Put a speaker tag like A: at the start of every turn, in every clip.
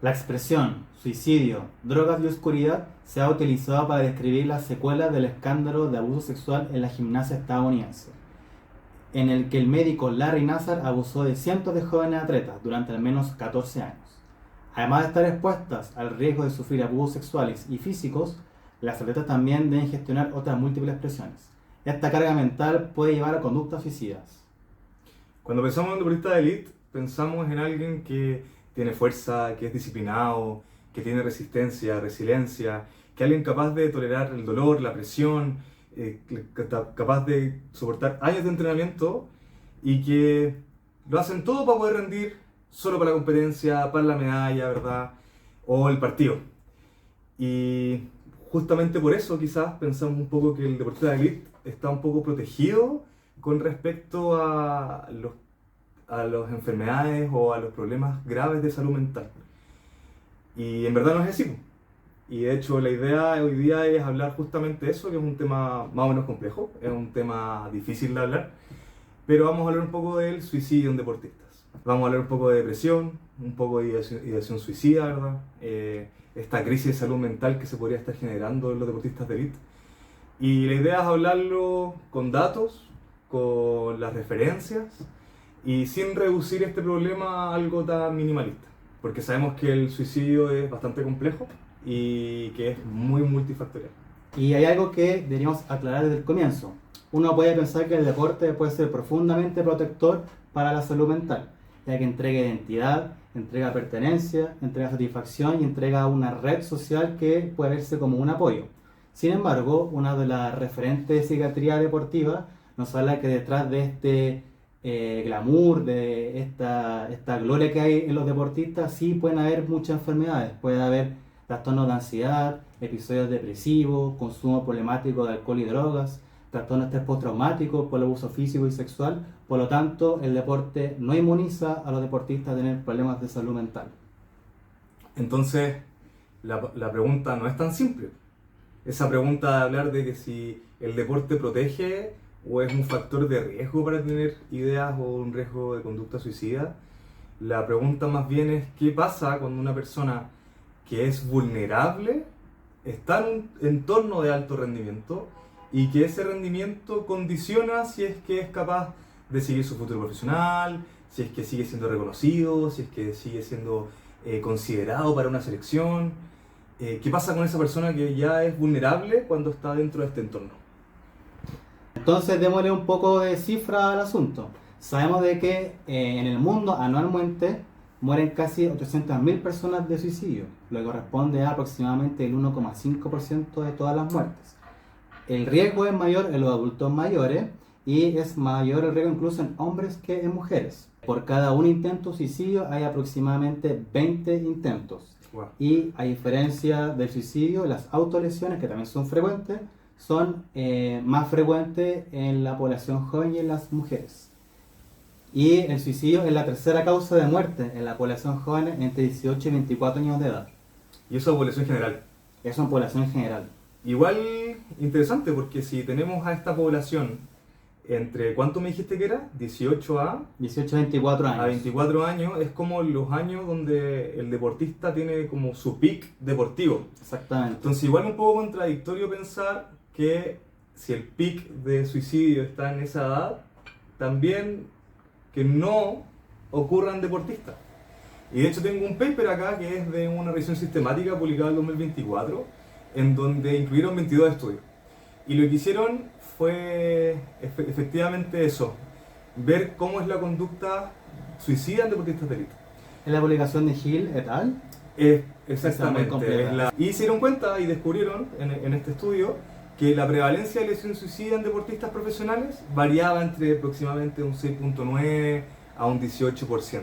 A: La expresión suicidio, drogas y oscuridad se ha utilizado para describir las secuelas del escándalo de abuso sexual en la gimnasia estadounidense, en el que el médico Larry Nassar abusó de cientos de jóvenes atletas durante al menos 14 años. Además de estar expuestas al riesgo de sufrir abusos sexuales y físicos, las atletas también deben gestionar otras múltiples presiones. Esta carga mental puede llevar a conductas suicidas.
B: Cuando pensamos en un deportista de élite, pensamos en alguien que tiene fuerza, que es disciplinado, que tiene resistencia, resiliencia, que es alguien capaz de tolerar el dolor, la presión, capaz de soportar años de entrenamiento y que lo hacen todo para poder rendir solo para la competencia, para la medalla, ¿verdad? O el partido. Y justamente por eso quizás pensamos un poco que el deportista de élite está un poco protegido con respecto a las enfermedades o a los problemas graves de salud mental. Y en verdad no es así. Y de hecho la idea hoy día es hablar justamente de eso, que es un tema más o menos complejo, es un tema difícil de hablar, pero vamos a hablar un poco del suicidio en deportistas. Vamos a hablar un poco de depresión, un poco de ideación suicida, ¿verdad? Esta crisis de salud mental que se podría estar generando en los deportistas de élite. Y la idea es hablarlo con datos, con las referencias y sin reducir este problema a algo tan minimalista. Porque sabemos que el suicidio es bastante complejo y que es muy multifactorial.
A: Y hay algo que deberíamos aclarar desde el comienzo. Uno puede pensar que el deporte puede ser profundamente protector para la salud mental, ya que entrega identidad, entrega pertenencia, entrega satisfacción y entrega una red social que puede verse como un apoyo. Sin embargo, una de las referentes de psiquiatría deportiva nos habla que detrás de este glamour, de esta gloria que hay en los deportistas, sí pueden haber muchas enfermedades. Puede haber trastornos de ansiedad, episodios depresivos, consumo problemático de alcohol y drogas, trastornos de estrés postraumático por el abuso físico y sexual. Por lo tanto, el deporte no inmuniza a los deportistas a tener problemas de salud mental.
B: Entonces, la pregunta no es tan simple. Esa pregunta de hablar de que si el deporte protege o es un factor de riesgo para tener ideas o un riesgo de conducta suicida, la pregunta más bien es qué pasa cuando una persona que es vulnerable está en un entorno de alto rendimiento y que ese rendimiento condiciona si es que es capaz de seguir su futuro profesional, si es que sigue siendo reconocido, si es que sigue siendo considerado para una selección. ¿Qué pasa con esa persona que ya es vulnerable cuando está dentro de este entorno?
A: Entonces, démosle un poco de cifra al asunto. Sabemos de que en el mundo anualmente mueren casi 800.000 personas de suicidio, lo que corresponde a aproximadamente el 1,5% de todas las muertes. El riesgo es mayor en los adultos mayores y es mayor el riesgo incluso en hombres que en mujeres. Por cada un intento de suicidio hay aproximadamente 20 intentos.
B: Wow.
A: Y a diferencia del suicidio, las autolesiones, que también son frecuentes, son más frecuentes en la población joven y en las mujeres. Y el suicidio es la tercera causa de muerte en la población joven entre 18 y 24 años de edad.
B: Y eso es población general.
A: Eso en población general.
B: Igual interesante porque si tenemos a esta población entre, ¿cuánto me dijiste que era? 18 a
A: 24 años.
B: A 24 años, es como los años donde el deportista tiene como su peak deportivo.
A: Exactamente.
B: Entonces igual un poco contradictorio pensar que si el peak de suicidio está en esa edad, también que no ocurran deportistas. Y de hecho tengo un paper acá que es de una revisión sistemática publicada en 2024, en donde incluyeron 22 estudios. Y lo que hicieron fue efectivamente eso, ver cómo es la conducta suicida en deportistas de élite.
A: Es la publicación de Hill et al.
B: Exactamente. Y se dieron cuenta y descubrieron en este estudio que la prevalencia de lesión suicida en deportistas profesionales variaba entre aproximadamente un 6,9 a un 18%.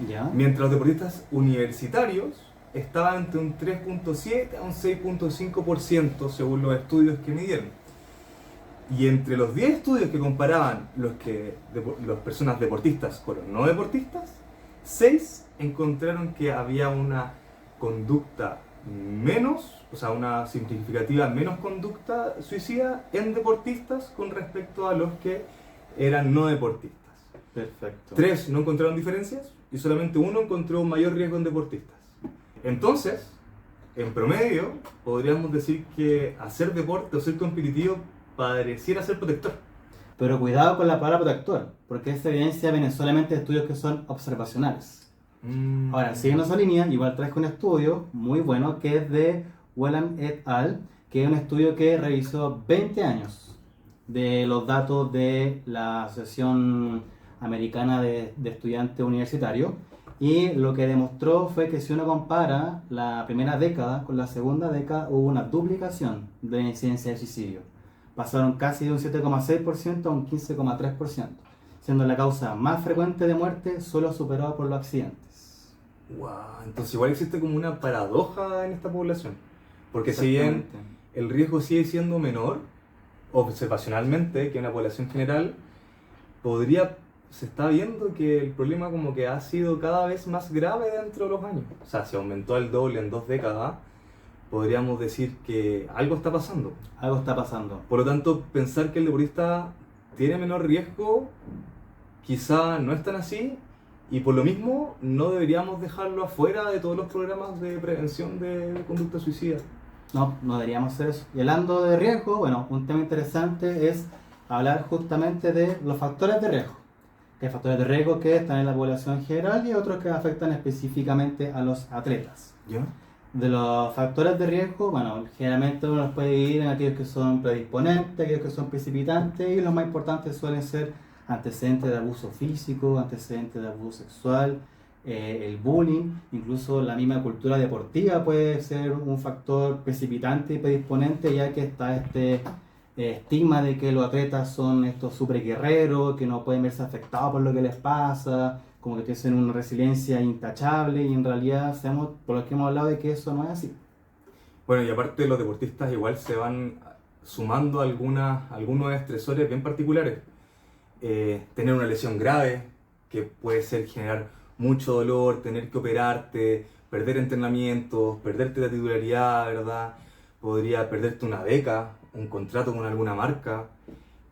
A: ¿Ya?
B: Mientras los deportistas universitarios estaban entre un 3,7 a un 6,5% según los estudios que midieron. Y entre los 10 estudios que comparaban las personas deportistas con los no deportistas, 6 encontraron que había una conducta menos, o sea, una significativa menos conducta suicida en deportistas con respecto a los que eran no deportistas.
A: Perfecto.
B: 3 no encontraron diferencias y solamente 1 encontró un mayor riesgo en deportistas. Entonces, en promedio, podríamos decir que hacer deporte o ser competitivo pareciera ser protector.
A: Pero cuidado con la palabra protector, porque esta evidencia viene solamente de estudios que son observacionales. Ahora, siguiendo esa línea, igual traje un estudio muy bueno que es de Whelan et al., que es un estudio que revisó 20 años de los datos de la Asociación Americana de Estudiantes Universitarios, y lo que demostró fue que si uno compara la primera década con la segunda década, hubo una duplicación de la incidencia de suicidio. Pasaron casi de un 7,6% a un 15,3%, siendo la causa más frecuente de muerte solo superada por los accidentes.
B: Wow, entonces igual existe como una paradoja en esta población. Porque si bien el riesgo sigue siendo menor, observacionalmente, que en la población general, se está viendo que el problema como que ha sido cada vez más grave dentro de los años. O sea, se aumentó el doble en 2 décadas, podríamos decir que algo está pasando.
A: Algo está pasando.
B: Por lo tanto, pensar que el deportista tiene menor riesgo, quizá no es tan así, y por lo mismo no deberíamos dejarlo afuera de todos los programas de prevención de conducta suicida.
A: No, no deberíamos hacer eso. Y hablando de riesgo, bueno, un tema interesante es hablar justamente de los factores de riesgo. Que hay factores de riesgo que están en la población general y otros que afectan específicamente a los atletas.
B: ¿Ya?
A: De los factores de riesgo, bueno, generalmente uno los puede dividir en aquellos que son predisponentes, aquellos que son precipitantes, y los más importantes suelen ser antecedentes de abuso físico, antecedentes de abuso sexual, el bullying, incluso la misma cultura deportiva puede ser un factor precipitante y predisponente, ya que está este estigma de que los atletas son estos super guerreros, que no pueden verse afectados por lo que les pasa, como que tienen una resiliencia intachable, y en realidad sabemos, por lo que hemos hablado, de que eso no es así.
B: Bueno, y aparte los deportistas igual se van sumando algunos estresores bien particulares. Tener una lesión grave, que puede ser generar mucho dolor, tener que operarte, perder entrenamientos, perderte la titularidad, ¿verdad? Podría perderte una beca, un contrato con alguna marca.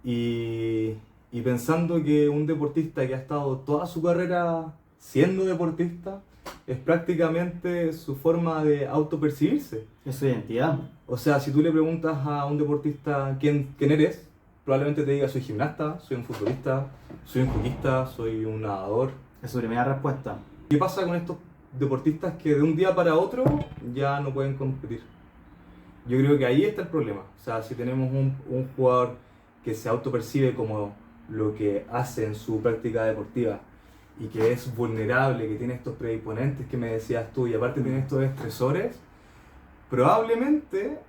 B: Y pensando que un deportista que ha estado toda su carrera siendo deportista, es prácticamente su forma de autopercibirse.
A: Es su identidad.
B: O sea, si tú le preguntas a un deportista quién eres, probablemente te diga soy gimnasta, soy un futbolista, soy un hockeyista, soy un nadador.
A: Es su primera respuesta.
B: ¿Qué pasa con estos deportistas que de un día para otro ya no pueden competir? Yo creo que ahí está el problema. O sea, si tenemos un jugador que se autopercibe como lo que hace en su práctica deportiva y que es vulnerable, que tiene estos predisponentes que me decías tú y aparte tiene estos estresores, probablemente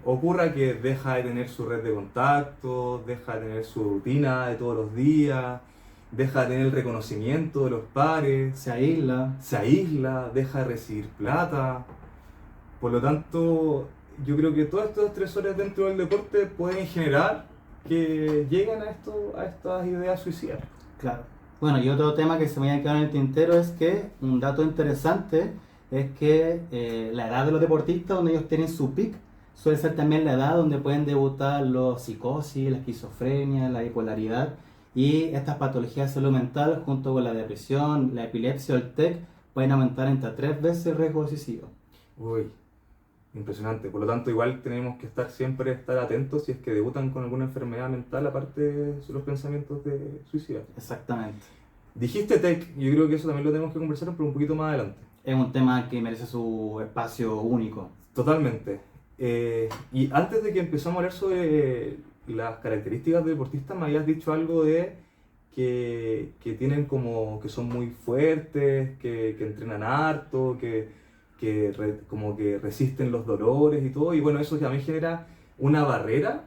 B: ocurra que deja de tener su red de contactos, deja de tener su rutina de todos los días, deja de tener el reconocimiento de los pares,
A: Se aísla.
B: deja de recibir plata. Por lo tanto, yo creo que todos estos estresores dentro del deporte pueden generar que lleguen a estas ideas suicidas.
A: Claro. Bueno, y otro tema que se me había quedado en el tintero es que un dato interesante es que la edad de los deportistas, donde ellos tienen su pick, suele ser también la edad donde pueden debutar los psicosis, la esquizofrenia, la bipolaridad, y estas patologías de salud mental junto con la depresión, la epilepsia o el TEC pueden aumentar entre 3 veces el riesgo de suicidio.
B: Uy, impresionante. Por lo tanto, igual tenemos que siempre estar atentos si es que debutan con alguna enfermedad mental, aparte de los pensamientos de suicidio.
A: Exactamente.
B: Dijiste TEC, yo creo que eso también lo tenemos que conversar, pero un poquito más adelante.
A: Es un tema que merece su espacio único.
B: Totalmente. Y antes de que empezamos a hablar sobre las características del deportista, me habías dicho algo de que tienen que son muy fuertes, que entrenan harto, como que resisten los dolores y todo, y bueno, eso también genera una barrera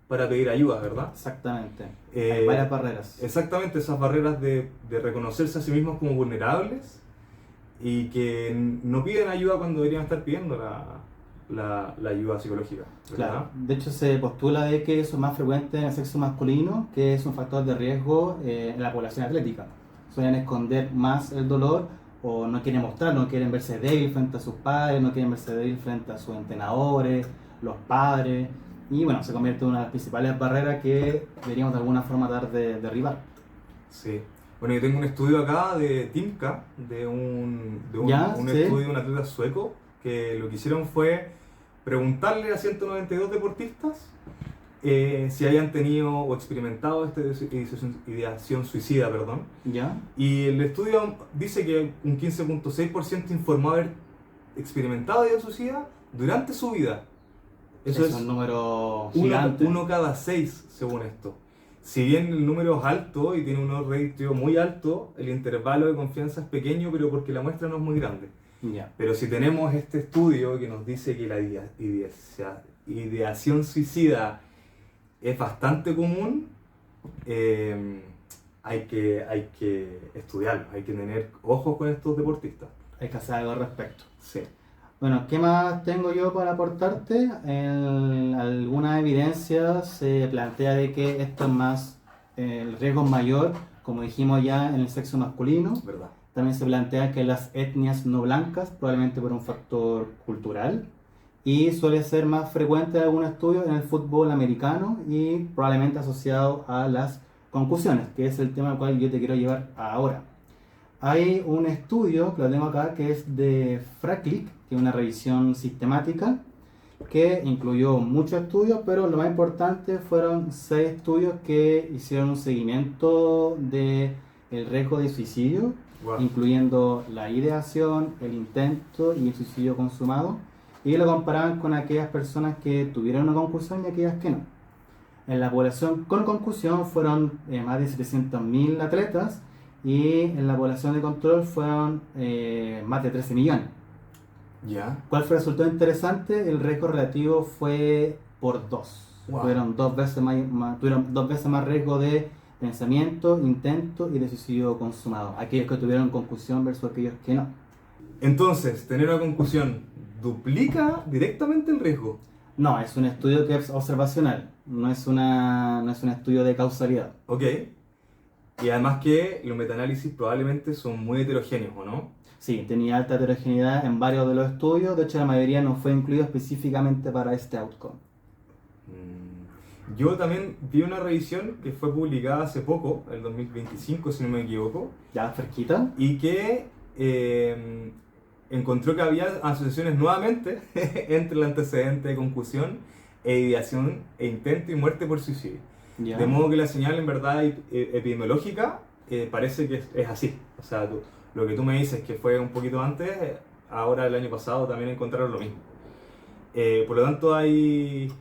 B: para pedir ayuda, ¿verdad?
A: Exactamente. Hay varias barreras.
B: Exactamente, esas barreras de reconocerse a sí mismos como vulnerables y que no piden ayuda cuando deberían estar pidiendo la ayuda psicológica, ¿verdad?
A: Claro. De hecho, se postula de que eso es más frecuente en el sexo masculino, que es un factor de riesgo en la población atlética. Suelen esconder más el dolor, o no quieren mostrar, no quieren verse débil frente a sus padres, no quieren verse débil frente a sus entrenadores, los padres, y bueno, se convierte en una de las principales barreras que deberíamos de alguna forma dar de derribar.
B: Sí, Bueno, yo tengo un estudio acá de Timka, un
A: Sí.
B: estudio de un atleta sueco, que lo que hicieron fue preguntarle a 192 deportistas si habían tenido o experimentado esta ideación suicida, perdón.
A: ¿Ya?
B: Y el estudio dice que un 15.6% informó haber experimentado ideación suicida durante su vida. Eso
A: Es
B: es
A: un número
B: uno,
A: gigante.
B: uno cada 6, según esto. Si bien el número es alto y tiene un ratio muy alto, el intervalo de confianza es pequeño, pero porque la muestra no es muy grande.
A: Ya.
B: Pero si tenemos este estudio que nos dice que la ideación suicida es bastante común, hay que estudiarlo, hay que tener ojos con estos deportistas.
A: Hay que hacer algo al respecto.
B: Sí.
A: Bueno, ¿qué más tengo yo para aportarte? En algunas evidencias se plantea de que esto es más, el riesgo es mayor, como dijimos ya, en el sexo masculino.
B: ¿Verdad?
A: También se plantea que las etnias no blancas, probablemente por un factor cultural, y suele ser más frecuente en algunos estudios en el fútbol americano y probablemente asociado a las concusiones, que es el tema al cual yo te quiero llevar ahora. Hay un estudio, que lo tengo acá, que es de Fraklik, que es una revisión sistemática, que incluyó muchos estudios, pero lo más importante fueron 6 estudios que hicieron un seguimiento de el riesgo de suicidio,
B: Wow.
A: incluyendo la ideación, el intento y el suicidio consumado, y lo comparaban con aquellas personas que tuvieron una concusión y aquellas que no. En la población con concusión fueron más de 700.000 atletas, y en la población de control fueron más de 13 millones.
B: ¿Ya?
A: ¿Cuál fue el resultado interesante? El riesgo relativo fue por 2.
B: Wow.
A: Tuvieron 2 veces más riesgo de pensamiento, intento y de suicidio consumado. Aquellos que tuvieron concusión versus aquellos que no.
B: Entonces, tener una concusión duplica directamente el riesgo.
A: No, es un estudio que es observacional, no es un estudio de causalidad.
B: Ok. Y además que los metaanálisis probablemente son muy heterogéneos, ¿o no?
A: Sí, tenía alta heterogeneidad en varios de los estudios, de hecho la mayoría no fue incluido específicamente para este outcome.
B: Yo también vi una revisión que fue publicada hace poco, el 2025 si no me equivoco,
A: ¿Ya cerquita?
B: y que encontró que había asociaciones nuevamente entre el antecedente de concusión e ideación e intento y muerte por suicidio.
A: ¿Ya?
B: De modo que la señal en verdad epidemiológica parece que es así. O sea, lo que tú me dices que fue un poquito antes, ahora el año pasado también encontraron lo mismo. Por lo tanto hay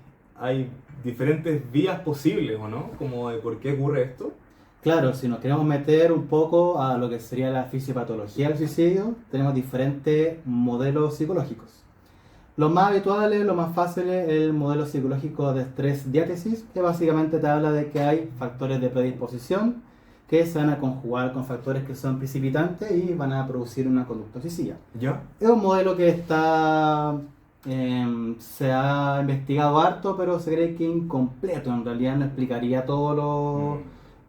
B: diferentes vías posibles, ¿o no? Como de por qué ocurre esto.
A: Claro, si nos queremos meter un poco a lo que sería la fisiopatología del suicidio, tenemos diferentes modelos psicológicos. Los más habituales, los más fáciles, el modelo psicológico de estrés-diátesis, que básicamente te habla de que hay factores de predisposición que se van a conjugar con factores que son precipitantes y van a producir una conducta suicida.
B: ¿Ya?
A: Es un modelo que se ha investigado harto, pero se cree que incompleto. En realidad no explicaría todo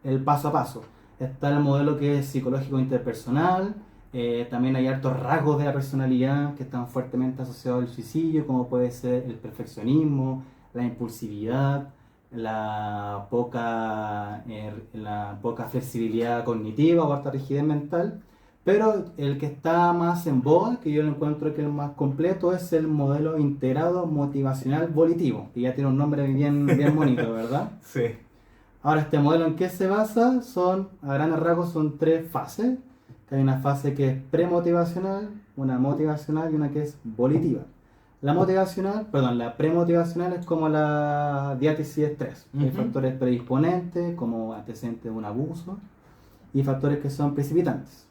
A: el paso a paso. Está el modelo que es psicológico interpersonal. También hay hartos rasgos de la personalidad que están fuertemente asociados al suicidio, como puede ser el perfeccionismo, la impulsividad, la poca flexibilidad cognitiva o harta rigidez mental. Pero el que está más en boga, que yo lo encuentro que es el más completo, es el modelo integrado motivacional volitivo, que ya tiene un nombre bien bonito, ¿verdad?
B: Sí.
A: Ahora, este modelo, ¿en qué se basa? A grandes rasgos son 3 fases. Que hay una fase que es premotivacional, una motivacional y una que es volitiva. La premotivacional es como la diátesis de estrés. Hay factores predisponentes, como antecedentes de un abuso, y factores que son precipitantes.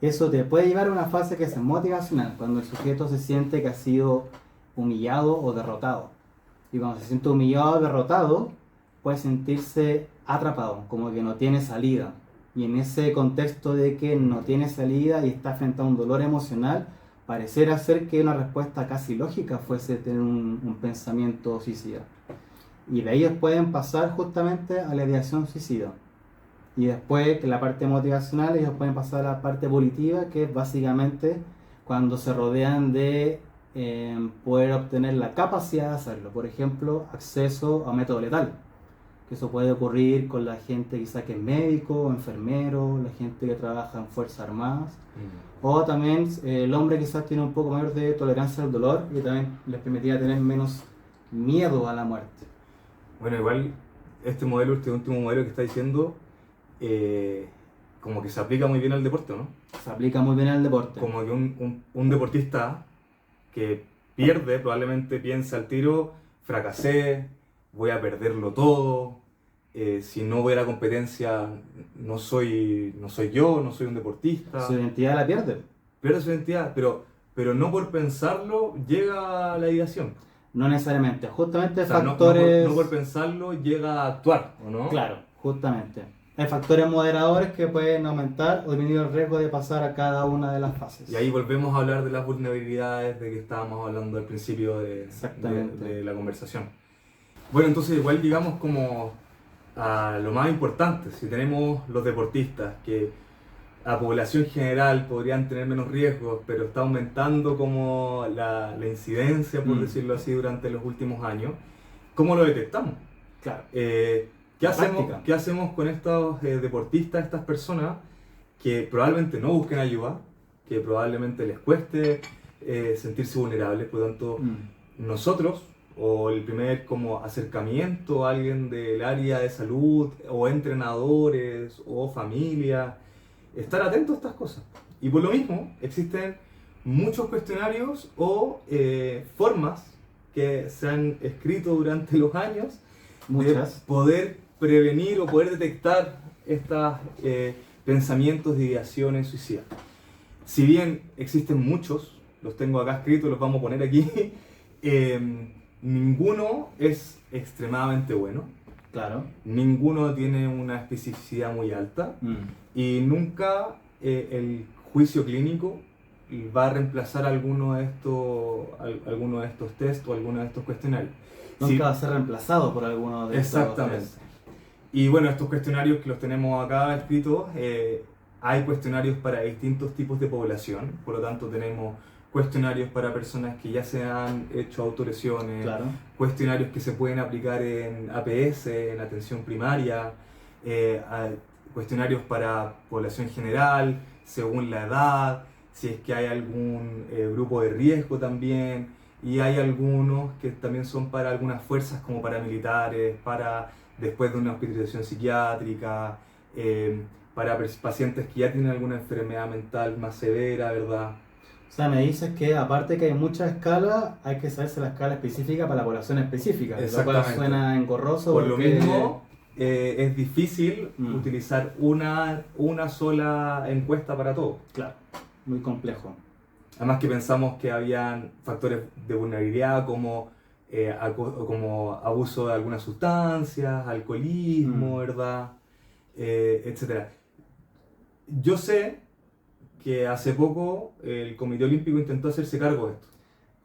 A: Eso te puede llevar a una fase que es motivacional, cuando el sujeto se siente que ha sido humillado o derrotado. Y cuando se siente humillado o derrotado, puede sentirse atrapado, como que no tiene salida. Y en ese contexto de que no tiene salida y está frente a un dolor emocional, pareciera ser que una respuesta casi lógica fuese tener un pensamiento suicida. Y de ellos pueden pasar justamente a la ideación suicida. Y después, que la parte motivacional, ellos pueden pasar a la parte volitiva, que es básicamente cuando se rodean de poder obtener la capacidad de hacerlo. Por ejemplo, acceso a método letal. que eso puede ocurrir con la gente quizás que es médico, enfermero, la gente que trabaja en Fuerzas Armadas, o también el hombre quizás tiene un poco mayor de tolerancia al dolor y también les permitiría tener menos miedo a la muerte.
B: Bueno, igual este último modelo que está diciendo, como que se aplica muy bien al deporte, ¿no?
A: Se aplica muy bien al deporte.
B: Como que un deportista que pierde probablemente piensa al tiro, fracasé, voy a perderlo todo, si no voy a la competencia no soy yo, no soy un deportista.
A: Su identidad la pierde.
B: Pierde su identidad, pero no por pensarlo llega a la ideación.
A: No necesariamente, justamente
B: O sea,
A: factores...
B: no por pensarlo llega a actuar, ¿o no?
A: Claro, justamente. Hay factores moderadores que pueden aumentar o disminuir el riesgo de pasar a cada una de las fases.
B: Y ahí volvemos a hablar de las vulnerabilidades de que estábamos hablando al principio de la conversación. Bueno, entonces igual llegamos como a lo más importante. Si tenemos los deportistas que a población general podrían tener menos riesgos, pero está aumentando como la incidencia, por decirlo así, durante los últimos años, ¿cómo lo detectamos?
A: Claro.
B: ¿Qué hacemos con estos deportistas, estas personas que probablemente no busquen ayuda, que probablemente les cueste sentirse vulnerables? Por lo tanto, nosotros, o el primer como acercamiento a alguien del área de salud, o entrenadores, o familia, estar atentos a estas cosas. Y por lo mismo, existen muchos cuestionarios o formas que se han escrito durante los años de poder prevenir o poder detectar estos pensamientos de ideaciones suicidas. Si bien existen muchos, los tengo acá escritos, los vamos a poner aquí, ninguno es extremadamente bueno.
A: Claro.
B: Ninguno tiene una especificidad muy alta y nunca el juicio clínico va a reemplazar alguno de estos test o alguno de estos cuestionarios.
A: Nunca va a ser reemplazado por alguno de estos.
B: Exactamente. Y bueno, estos cuestionarios que los tenemos acá escritos, hay cuestionarios para distintos tipos de población, por lo tanto tenemos cuestionarios para personas que ya se han hecho autolesiones,
A: claro,
B: cuestionarios que se pueden aplicar en APS, en atención primaria, cuestionarios para población general, según la edad, si es que hay algún grupo de riesgo también, y hay algunos que también son para algunas fuerzas como paramilitares, para después de una hospitalización psiquiátrica, para pacientes que ya tienen alguna enfermedad mental más severa, ¿verdad?
A: O sea, me dices que aparte que hay muchas escalas, hay que saberse la escala específica para la población específica.
B: Exactamente.
A: Lo cual suena engorroso.
B: Por lo mismo, es difícil utilizar una sola encuesta para todo.
A: Claro, muy complejo.
B: Además que pensamos que habían factores de vulnerabilidad como abuso de algunas sustancias, alcoholismo, ¿verdad? Etcétera. Yo sé que hace poco el Comité Olímpico intentó hacerse cargo de esto.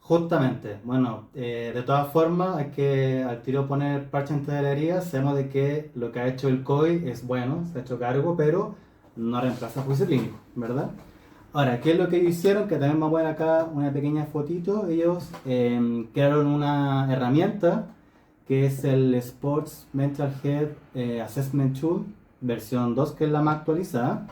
A: Justamente, bueno, de todas formas hay que al tiro poner parche entre la herida. Sabemos de que lo que ha hecho el COI es bueno, se ha hecho cargo, pero no reemplaza el juicio clínico, ¿verdad? Ahora, ¿qué es lo que ellos hicieron? Que también vamos a ver acá una pequeña fotito. Ellos crearon una herramienta que es el Sports Mental Health Assessment Tool, versión 2, que es la más actualizada,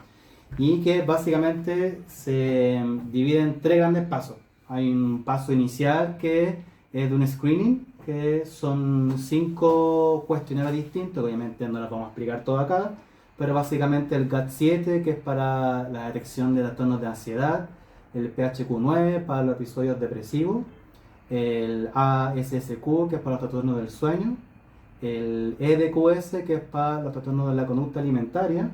A: y que básicamente se divide en 3 grandes pasos. Hay un paso inicial que es de un screening, que son 5 cuestionarios distintos, que obviamente no los vamos a explicar todo acá, pero básicamente el GAT-7, que es para la detección de trastornos de ansiedad, el PHQ-9 para los episodios depresivos, el ASSQ, que es para los trastornos del sueño, el EDQS, que es para los trastornos de la conducta alimentaria,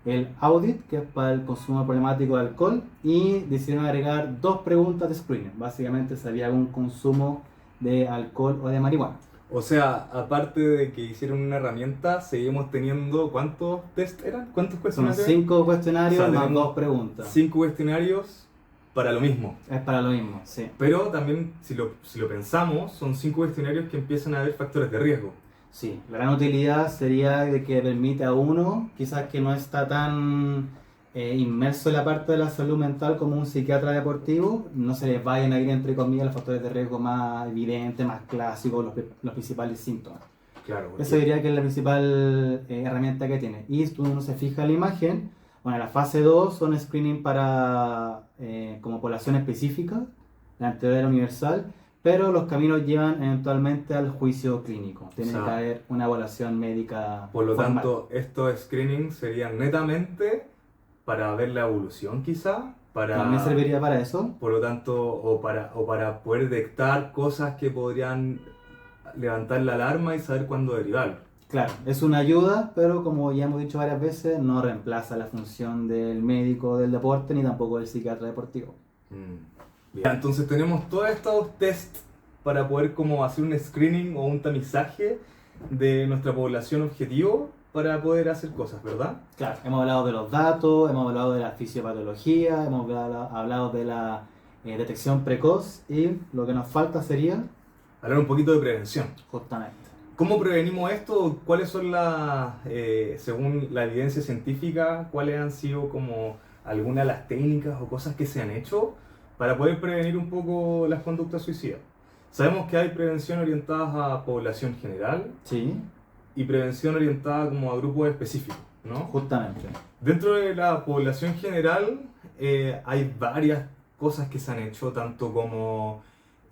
A: el Audit, que es para el consumo problemático de alcohol, y decidieron agregar 2 preguntas de screening, básicamente si había algún consumo de alcohol o de marihuana.
B: O sea, aparte de que hicieron una herramienta, seguimos teniendo, ¿cuántos test eran? ¿Cuántos cuestionarios?
A: Son 5 cuestionarios,
B: o sea,
A: más 2 preguntas.
B: 5 cuestionarios para lo mismo.
A: Es para lo mismo, sí.
B: Pero también, si lo pensamos, son 5 cuestionarios que empiezan a haber factores de riesgo.
A: Sí, la gran utilidad sería de que permite a uno, quizás que no está tan inmerso en la parte de la salud mental como un psiquiatra deportivo, no se les vayan a ir entre comillas los factores de riesgo más evidentes, más clásicos, los principales síntomas.
B: Claro, porque-
A: Eso diría que es la principal herramienta que tiene. Y si uno se fija en la imagen, bueno, la fase 2 son screening para como población específica, la antidoulera universal, pero los caminos llevan eventualmente al juicio clínico. Tiene
B: O sea,
A: que haber una evaluación médica
B: por lo
A: formal.
B: tanto, estos screenings serían netamente para ver la evolución quizá,
A: También
B: para,
A: serviría para eso.
B: por lo tanto, o para poder detectar cosas que podrían levantar la alarma y saber cuándo derivarlo.
A: Claro, es una ayuda, pero como ya hemos dicho varias veces, no reemplaza la función del médico del deporte ni tampoco del psiquiatra deportivo.
B: Bien. Entonces tenemos todos estos tests para poder como hacer un screening o un tamizaje de nuestra población objetivo para poder hacer cosas, ¿verdad?
A: Claro, hemos hablado de los datos, hemos hablado de la fisiopatología, hemos hablado de la detección precoz y lo que nos falta sería
B: Hablar un poquito de prevención.
A: justamente.
B: ¿Cómo prevenimos esto? ¿Cuáles son según la evidencia científica, cuáles han sido como algunas de las técnicas o cosas que se han hecho para poder prevenir un poco las conductas suicidas? Sabemos que hay prevención orientada a población general
A: Sí,
B: y prevención orientada como a grupos específicos, ¿no?
A: justamente.
B: Dentro de la población general hay varias cosas que se han hecho, tanto como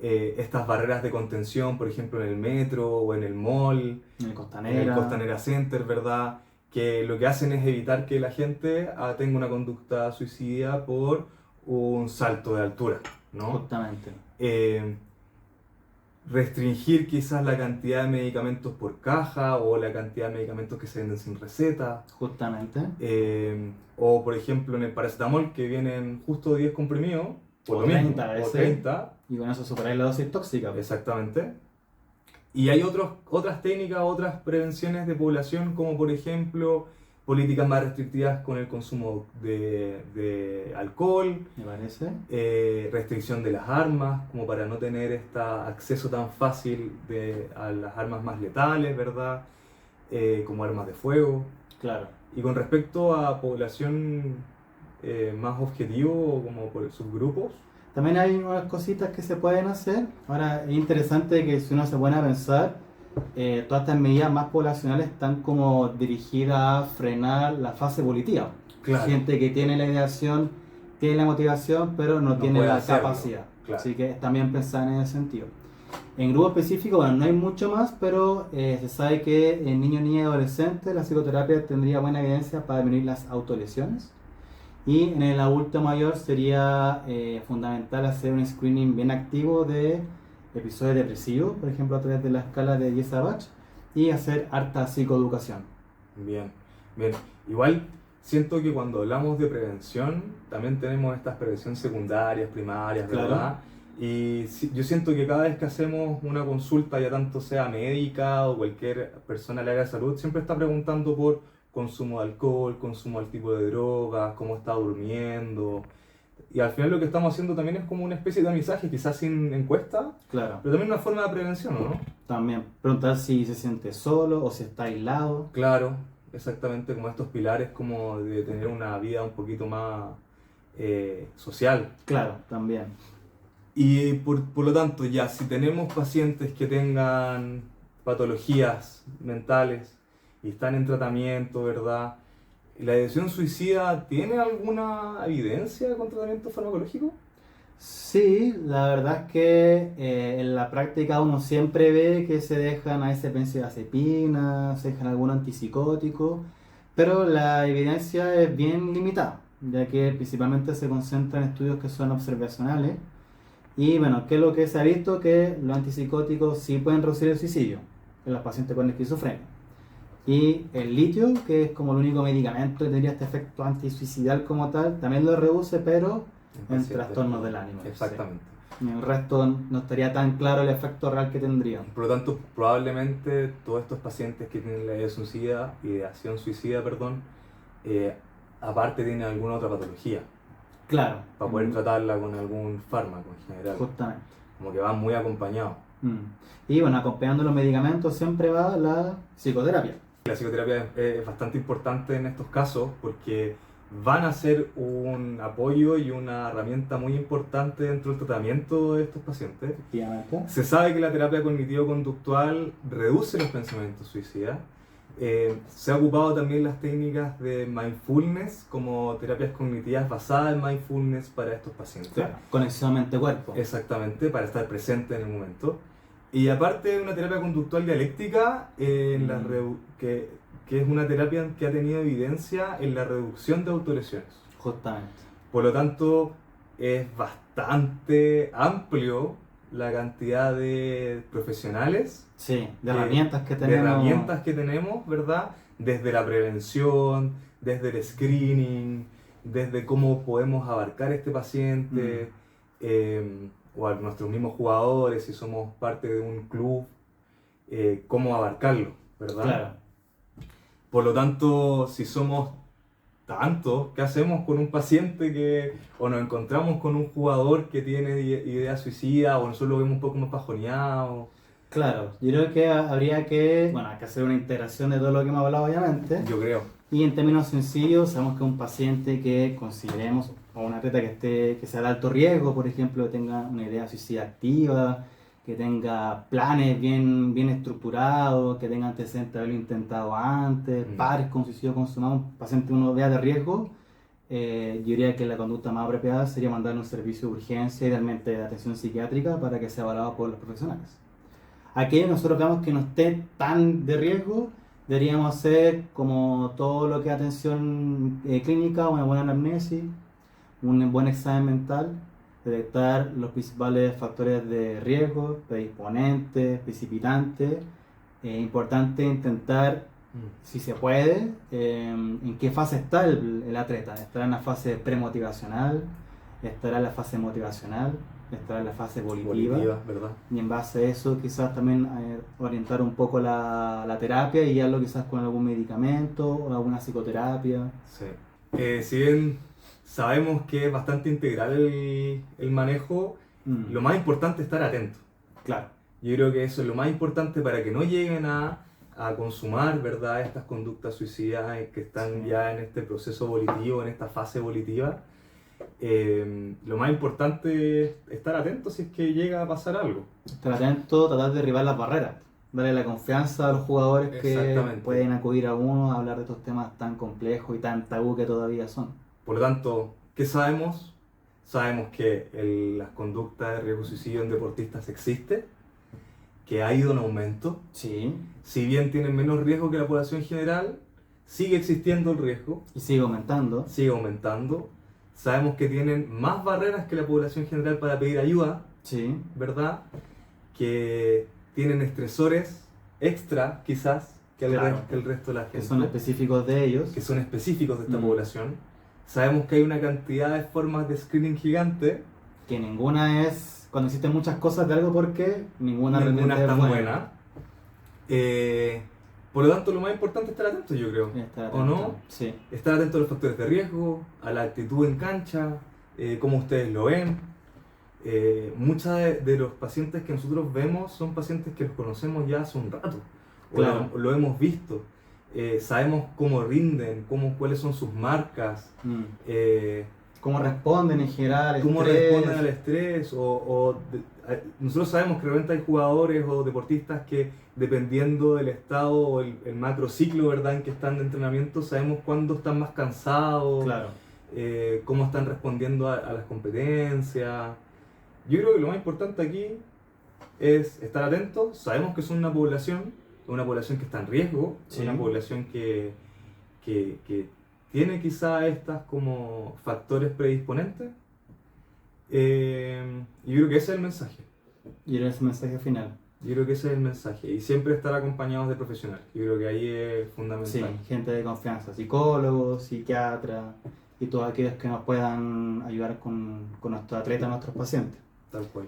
B: estas barreras de contención, por ejemplo en el metro o en el mall,
A: En el
B: en el
A: Costanera.
B: Costanera Center, ¿verdad? Que lo que hacen es evitar que la gente tenga una conducta suicida por un salto de altura, ¿no?
A: Justamente.
B: Restringir quizás la cantidad de medicamentos por caja o la cantidad de medicamentos que se venden sin receta.
A: Justamente.
B: O por ejemplo en el paracetamol que vienen justo 10 comprimidos, por
A: O
B: lo mismo,
A: 30 a
B: o
A: veces.
B: 30,
A: Y con eso superáis la dosis tóxica.
B: exactamente. Y hay otras técnicas, otras prevenciones de población, como por ejemplo políticas más restrictivas con el consumo de alcohol,
A: Me parece.
B: restricción de las armas, como para no tener este acceso tan fácil a las armas más letales, ¿verdad? Como armas de fuego.
A: Claro.
B: Y con respecto a población más objetivo, o como por subgrupos,
A: También hay unas cositas que se pueden hacer. Ahora es interesante que si uno se pone a pensar, todas estas medidas más poblacionales están como dirigidas a frenar la fase volitiva.
B: Claro.
A: Gente que tiene la ideación, tiene la motivación, pero no tiene
B: puede
A: la
B: hacerlo,
A: capacidad.
B: claro.
A: Así que también pensar en ese sentido. En grupo específico, bueno, no hay mucho más, pero se sabe que en niños, niñas y adolescentes la psicoterapia tendría buena evidencia para disminuir las autolesiones. Y en el adulto mayor sería fundamental hacer un screening bien activo de episodios depresivos, por ejemplo a través de la escala de 10 a Bach, y hacer harta psicoeducación.
B: bien, bien. Igual siento que cuando hablamos de prevención, también tenemos estas prevenciones secundarias, primarias,
A: Claro.
B: ¿verdad? Y yo siento que cada vez que hacemos una consulta, ya tanto sea médica o cualquier persona del área de salud, siempre está preguntando por consumo de alcohol, consumo del tipo de drogas, cómo está durmiendo. Y al final lo que estamos haciendo también es como una especie de tamizaje, quizás sin encuesta,
A: Claro.
B: pero también una forma de prevención, ¿no?
A: También preguntar si se siente solo o si está aislado.
B: Claro, exactamente como estos pilares como de tener una vida un poquito más social.
A: Claro, también.
B: Y por lo tanto, ya si tenemos pacientes que tengan patologías mentales y están en tratamiento, ¿verdad? ¿La ideación suicida tiene alguna evidencia con tratamiento farmacológico?
A: Sí, la verdad es que en la práctica uno siempre ve que se dejan a veces benzodiazepinas, se dejan algún antipsicótico, pero la evidencia es bien limitada, ya que principalmente se concentra en estudios que son observacionales. Y bueno, ¿qué es lo que se ha visto? Que los antipsicóticos sí pueden reducir el suicidio en los pacientes con esquizofrenia. Y el litio, que es como el único medicamento que tendría este efecto antisuicidal como tal, también lo reduce, pero en
B: pacientes
A: trastornos del ánimo.
B: Exactamente.
A: Sí. En el resto no estaría tan claro el efecto real que tendría.
B: Por lo tanto, probablemente todos estos pacientes que tienen la ideación suicida, perdón, aparte tienen alguna otra patología,
A: Claro.
B: para poder tratarla con algún fármaco en general.
A: Justamente.
B: Como que van muy acompañados.
A: Y bueno, acompañando los medicamentos siempre va la psicoterapia.
B: La psicoterapia es bastante importante en estos casos porque van a ser un apoyo y una herramienta muy importante dentro del tratamiento de estos pacientes.
A: Efectivamente.
B: Se sabe que la terapia cognitivo-conductual reduce los pensamientos suicidas. Se ha ocupado también las técnicas de mindfulness como terapias cognitivas basadas en mindfulness para estos pacientes.
A: Claro. Conexión mente-cuerpo.
B: Exactamente, para estar presente en el momento. Y aparte una terapia conductual dialéctica que es una terapia que ha tenido evidencia en la reducción de autolesiones.
A: Justamente.
B: Por lo tanto, es bastante amplio la cantidad de profesionales,
A: Sí, de herramientas que tenemos.
B: ¿Verdad? Desde la prevención, desde el screening, desde cómo podemos abarcar a este paciente, o a nuestros mismos jugadores, si somos parte de un club, cómo abarcarlo, ¿verdad?
A: Claro.
B: Por lo tanto, si somos tantos, ¿qué hacemos con un paciente o nos encontramos con un jugador que tiene ideas suicidas, o nosotros lo vemos un poco más pajoneado?
A: Claro, yo creo que habría que hacer una integración de todo lo que hemos hablado, obviamente.
B: Yo creo.
A: Y en términos sencillos, sabemos que un paciente que consideremos, o un atleta que sea de alto riesgo, por ejemplo, que tenga una idea suicida activa, que tenga planes bien estructurados, que tenga antecedentes de haberlo intentado antes, pares con suicidio consumado, un paciente de una idea de riesgo, yo diría que la conducta más apropiada sería mandarle un servicio de urgencia, idealmente de atención psiquiátrica, para que sea evaluado por los profesionales. Aquello que nosotros veamos que no esté tan de riesgo, deberíamos hacer como todo lo que es atención clínica, una buena anamnesis, un buen examen mental, detectar los principales factores de riesgo, predisponentes, precipitantes. Importante intentar, si se puede, en qué fase está el atleta. ¿Estará en la fase premotivacional? ¿Estará en la fase motivacional? ¿Estará en la fase volitiva?
B: ¿Verdad?
A: Y en base a eso quizás también orientar un poco la terapia y guiarlo quizás con algún medicamento o alguna psicoterapia.
B: Sí. Si bien sabemos que es bastante integral el manejo, lo más importante es estar atento.
A: Claro.
B: Yo creo que eso es lo más importante para que no lleguen a consumar, ¿verdad?, estas conductas suicidas que están ya en este proceso volitivo, en esta fase volitiva. Lo más importante es estar atento si es que llega a pasar algo.
A: Estar atento, tratar de derribar las barreras, darle la confianza a los jugadores que pueden acudir a uno a hablar de estos temas tan complejos y tan tabú que todavía son.
B: Por lo tanto, ¿qué sabemos? Sabemos que las conductas de riesgo suicidio en deportistas existe, que ha ido en aumento.
A: Sí.
B: Si bien tienen menos riesgo que la población general, sigue existiendo el riesgo.
A: Y sigue aumentando.
B: Sigue aumentando. Sabemos que tienen más barreras que la población general para pedir ayuda.
A: Sí.
B: ¿Verdad? Que tienen estresores extra, quizás, que el resto de la gente.
A: Que son específicos de ellos.
B: Que son específicos de esta población. Sabemos que hay una cantidad de formas de screening gigante.
A: Que ninguna es, cuando existen muchas cosas de algo, porque ninguna
B: es tan buena. Por lo tanto, lo más importante es estar atento, yo creo. ¿O no?
A: Sí.
B: Estar atento a los factores de riesgo, a la actitud en cancha, cómo ustedes lo ven. Muchos de los pacientes que nosotros vemos son pacientes que los conocemos ya hace un rato.
A: Claro.
B: O lo hemos visto. Sabemos cómo rinden, cuáles son sus marcas.
A: Cómo responden en general
B: al estrés. Nosotros sabemos que de repente hay jugadores o deportistas que, dependiendo del estado o el macro ciclo, ¿verdad?, en que están de entrenamiento, sabemos cuándo están más cansados,
A: claro,
B: cómo están respondiendo a las competencias. Yo creo que lo más importante aquí es estar atentos. Sabemos que son una población que está en riesgo,
A: sí,
B: una población que tiene quizá estas como factores predisponentes. Y yo creo que ese es el mensaje.
A: Y ese es el mensaje final.
B: Yo creo que ese es el mensaje. Y siempre estar acompañados de profesionales. Yo creo que ahí es fundamental.
A: Sí, gente de confianza, psicólogos, psiquiatras y todos aquellos que nos puedan ayudar con nuestros atletas, nuestros pacientes.
B: Tal cual.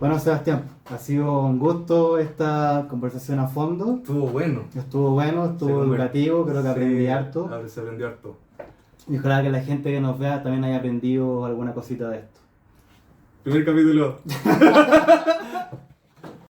A: Bueno, Sebastián, ha sido un gusto esta conversación a fondo.
B: Estuvo bueno,
A: estuvo educativo, creo que aprendí harto.
B: Se aprendió harto.
A: Y ojalá que la gente que nos vea también haya aprendido alguna cosita de esto.
B: Primer capítulo.